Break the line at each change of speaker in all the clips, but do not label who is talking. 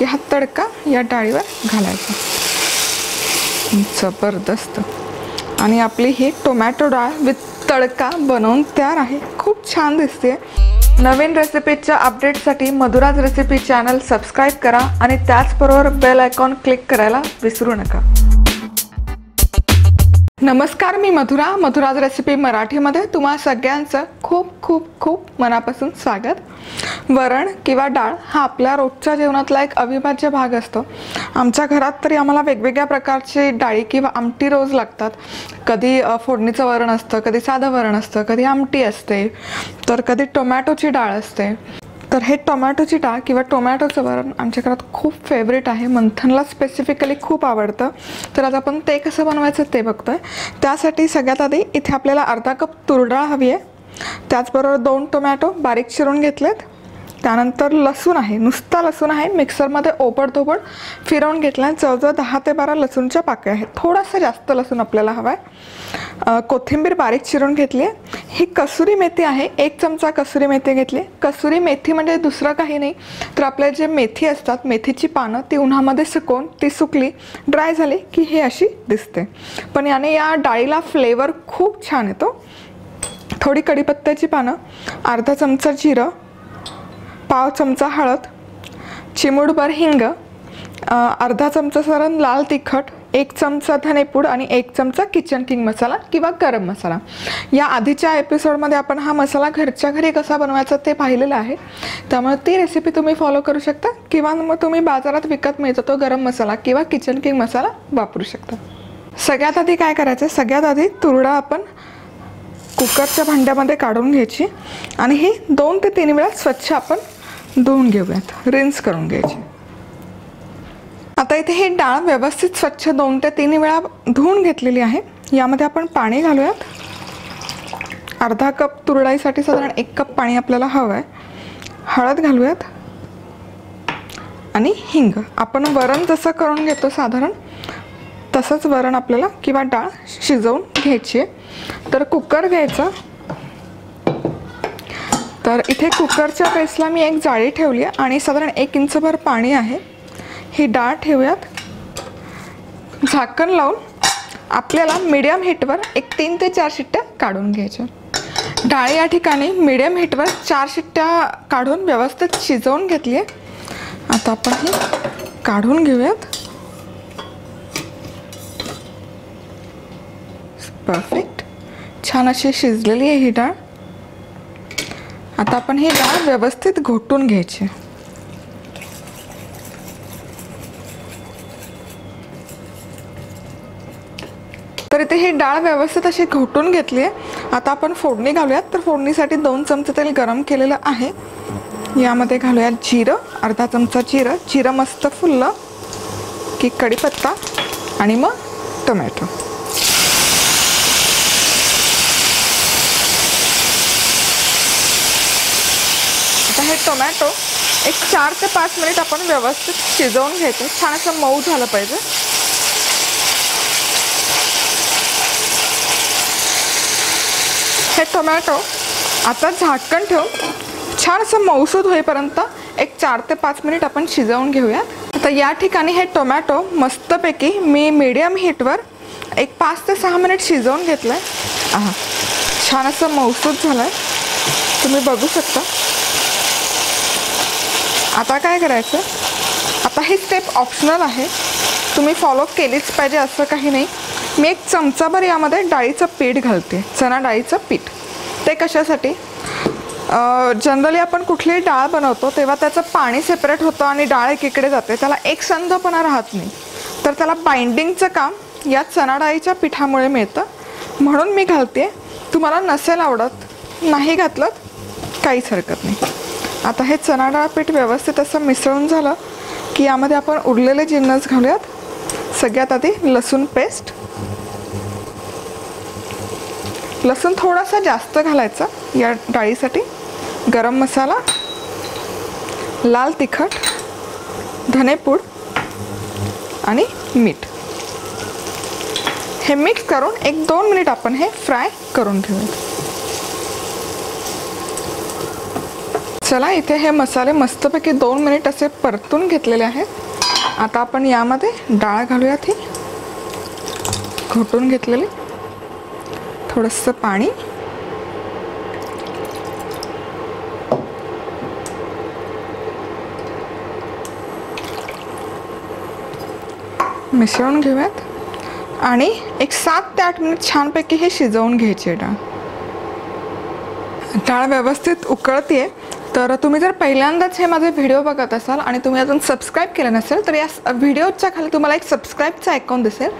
की हा तडका या डाळीवर घालायचा. जबरदस्त. आणि आपली ही टोमॅटो डाळ विथ तडका बनवून तयार आहे. खूप छान दिसते. नवीन रेसिपीच्या अपडेटसाठी मधुराज रेसिपी चॅनल सबस्क्राईब करा आणि त्याचबरोबर बेल आयकॉन क्लिक करायला विसरू नका. नमस्कार, मी मधुराज रेसिपी मराठीमध्ये तुम्हा सगळ्यांचं खूप खूप खूप मनापासून स्वागत. वरण किंवा डाळ हा आपल्या रोजच्या जेवणातला एक अविभाज्य भाग असतो. आमच्या घरात तरी आम्हाला वेगवेगळ्या प्रकारची डाळी किंवा आमटी रोज लागतात. कधी फोडणीचं वरण असतं, कधी साधं वरण असतं, कधी आमटी असते, तर कधी टोमॅटोची डाळ असते. तर हे टोमॅटोची डाळ किंवा टोमॅटोचं वरण आमच्या घरात खूप फेवरेट आहे. मंथनला स्पेसिफिकली खूप आवडतं. तर आज आपण ते कसं बनवायचं ते बघतोय. त्यासाठी सगळ्यात आधी इथे आपल्याला अर्धा कप तूर डाळ हवी आहे. त्याचबरोबर 2 टोमॅटो बारीक चिरून घेतलेत. त्यानंतर लसूण आहे, नुसता लसूण आहे, मिक्सरमध्ये ओबडधोबड फिरवून घेतला. जवळजवळ 10 ते 12 लसूणच्या पाकळ्या आहेत. थोडासा जास्त लसूण आपल्याला हवा आहे. कोथिंबीर बारीक चिरून घेतली आहे. ही कसुरी मेथी आहे, 1 चमचा कसुरी मेथी घेतली. कसुरी मेथी म्हणजे दुसरं काही नाही तर आपले जे मेथी असतात, मेथीची पानं ती उन्हामध्ये सुकवून ती सुकली, ड्राय झाली की हे अशी दिसते. पण याने या डाळीला फ्लेवर खूप छान येतो. थोडी कढीपत्त्याची पानं, अर्धा चमचा जिरं, पाव चमचा हळद, चिमूटभर हिंग, अर्धा चमचा सारण लाल तिखट, 1 चमचा धनेपूड आणि 1 चमचा किचन किंग मसाला किंवा गरम मसाला. या आधीच्या एपिसोडमध्ये आपण हा मसाला घरच्या घरी कसा बनवायचा ते पाहिलेलं आहे. त्यामुळे ती रेसिपी तुम्ही फॉलो करू शकता किंवा मग तुम्ही बाजारात विकत मिळतो तो गरम मसाला किंवा किचन किंग मसाला वापरू शकता. सगळ्यात आधी काय करायचं, सगळ्यात आधी तूर डाळ आपण कुकरच्या भांड्यामध्ये काढून घ्यायची आणि ही 2 ते 3 वेळा स्वच्छ आपण धुवून घेऊयात, रिन्स करून घ्यायची. आता इथे ही डाळ व्यवस्थित स्वच्छ 2 ते 3 वेळा धुवून घेतलेली आहे. यामध्ये आपण पाणी घालूयात. अर्धा कप तूर डाळीसाठी साधारण 1 कप पाणी आपल्याला हवं आहे. हळद घालूयात आणि हिंग. आपण वरण जसं करून घेतो साधारण तसंच वरण आपल्याला किंवा डाळ शिजवून घ्यायची आहे. तर कुकर घ्यायचा. तर इथे कुकरच्या बेसला मी एक जाळी ठेवली आहे आणि साधारण 1 इंचभर पाणी आहे. ही डाळ ठेवूयात. झाकण लावून आपल्याला मीडियम हीटवर एक 3 ते 4 शिट्ट्या काढून घ्यायच्या. डाळ या ठिकाणी मीडियम हीटवर 4 शिट्ट्या काढून व्यवस्थित शिजवून घेतली आहे. आता आपण ही काढून घेऊयात. परफेक्ट, छान अशी शिजलेली आहे ही डाळ. आता आपण ही डाळ व्यवस्थित घोटून घ्यायची. तर इथे ही डाळ व्यवस्थित अशी घोटून घेतली आहे. आता आपण फोडणी घालूयात. तर फोडणीसाठी 2 चमचे तेल गरम केलेलं आहे. यामध्ये घालूयात जिरं, अर्धा चमचा जिरं. जिरं मस्त फुललं की कढीपत्ता आणि मग टोमॅटो. आता हे टोमॅटो एक 4 ते 5 मिनिट आपण व्यवस्थित शिजवून घ्यायचं. छान असं मऊ झालं पाहिजे. हे टोमॅटो आता झाकण ठेवून छान असं मऊसूद होईपर्यंत एक 4 ते 5 मिनिट आपण शिजवून घेऊयात. आता या ठिकाणी हे टोमॅटो मस्तपैकी मी मीडियम हीटवर एक 5 ते 6 मिनिट शिजवून घेतलं आहे. छान असं मऊसूद झालं आहे, तुम्ही बघू शकता. आता काय करायचं, आता ही स्टेप ऑप्शनल आहे, तुम्ही फॉलो केलीच पाहिजे असं काही नाही. मी 1 चमचाभर यामध्ये डाळीचं पीठ घालते, चणा डाळीचं पीठ. ते कशासाठी, जनरली आपण कुठलीही डाळ बनवतो तेव्हा त्याचं पाणी सेपरेट होतं आणि डाळ एकीकडे जाते, त्याला एक संधपणा राहत नाही. तर त्याला बाइंडिंगचं काम या चणा डाळीच्या पिठामुळे मिळतं, म्हणून मी घालते. तुम्हाला नसेल आवडत, नाही घातलं काहीच हरकत नाही. आता हे चणा डाळ पीठ व्यवस्थित असं मिसळून झालं की यामध्ये आपण उरलेले जिन्नस घालूयात. सगळ्यात आधी लसूण पेस्ट. लसूण थोडासा जास्त घालायचा या डाळीसाठी. गरम मसाला, लाल तिखट, धनेपूड आणि मीठ. हे मिक्स करून 1-2 मिनिट आपण हे फ्राय करून घेऊयात. चला, इथे हे मसाले मस्तपैकी 2 मिनिट असे परतून घेतलेले आहेत. आता आपण यामध्ये डाळ घालूयात. ही घोटून घेतलेली, थोडंसं पाणी, मिसळून घेऊयात आणि एक 7 ते 8 मिनिट छानपैकी हे शिजवून घ्यायची. डाळ व्यवस्थित उकळतीये. तर तुम्ही जर पहिल्यांदाच हे माझे व्हिडिओ बघत असाल आणि तुम्ही अजून सबस्क्राईब केलं नसेल तर या व्हिडिओच्या खाली तुम्हाला एक सबस्क्राईबचं आयकॉन दिसेल,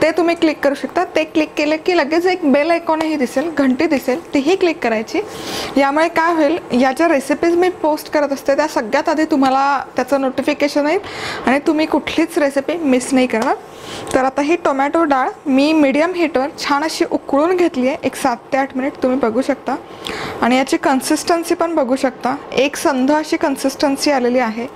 ते तुम्ही क्लिक करू शकता. ते क्लिक केलं की लगेच एक बेल आयकॉनही दिसेल, घंटी दिसेल, तीही क्लिक करायची. यामुळे काय होईल, या ज्या रेसिपीज मी पोस्ट करत असते त्या सगळ्यात आधी तुम्हाला त्याचं नोटिफिकेशन येईल आणि तुम्ही कुठलीच रेसिपी मिस नाही करणार. तर आता ही टोमॅटो डाळ मी मीडियम हीटवर छान अशी उकळून घेतली आहे. एक 7 ते 8 मिनिट तुम्ही बघू शकता आणि याची कन्सिस्टन्सी पण बघू शकता. एक संध अशी कन्सिस्टन्सी आलेली आहे,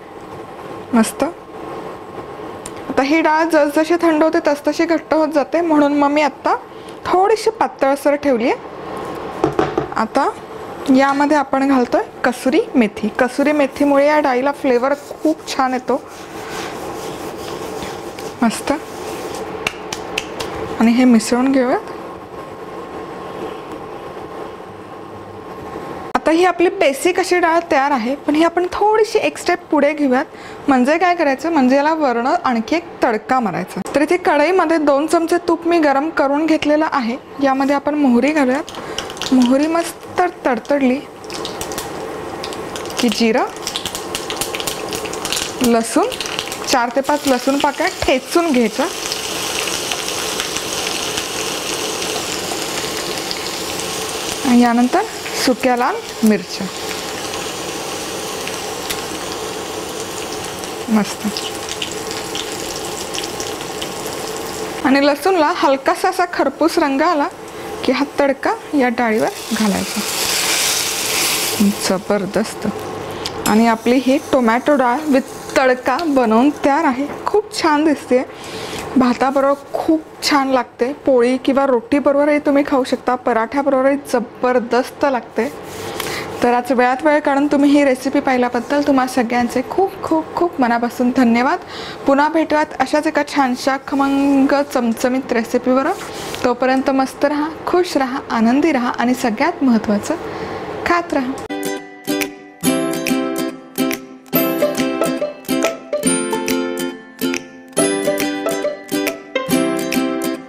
मस्त. आता ही डाळ जसजशी थंड होते तसतशी घट्ट होत जाते, म्हणून मग मी आत्ता थोडीशी पातळसर ठेवली आहे. आता यामध्ये आपण घालतोय कसुरी मेथी. कसुरी मेथीमुळे या डाळीला फ्लेवर खूप छान येतो, मस्त. आणि हे मिसळून घेऊयात. आता ही आपली बेसिक अशी डाळ तयार आहे, पण ही आपण थोडीशी एक स्टेप पुढे घेऊयात. म्हणजे काय करायचं, म्हणजे याला वरण आणखी एक तडका मारायचा. तर इथे कढईमध्ये 2 चमचे तूप मी गरम करून घेतलेलं आहे. यामध्ये आपण मोहरी घालूयात. मोहरी मस्त तडतडली की जिरं, लसूण, 4 ते 5 लसूण पाकळ्या ठेचून घ्यायचा. आणि यानंतर सुक्या लाल मिरच्या, मस्त. आणि लसूणला हलकासा असा खरपूस रंग आला की हा तडका या डाळीवर घालायचा. जबरदस्त. आणि आपली ही टोमॅटो डाळ विथ तडका बनवून तयार आहे. खूप छान दिसते, भाताबरोबर खूप छान लागते. पोळी किंवा रोटीबरोबरही तुम्ही खाऊ शकता, पराठ्याबरोबरही जबरदस्त लागते. तर आज वेळात वेळ काढून तुम्ही ही रेसिपी पाहिल्याबद्दल तुम्हा सगळ्यांचे खूप खूप खूप मनापासून धन्यवाद. पुन्हा भेटूयात अशाच एका छानशा खमंग चमचमीत रेसिपीवर. तोपर्यंत मस्त राहा, खुश राहा, आनंदी राहा आणि सगळ्यात महत्त्वाचं खात राहा.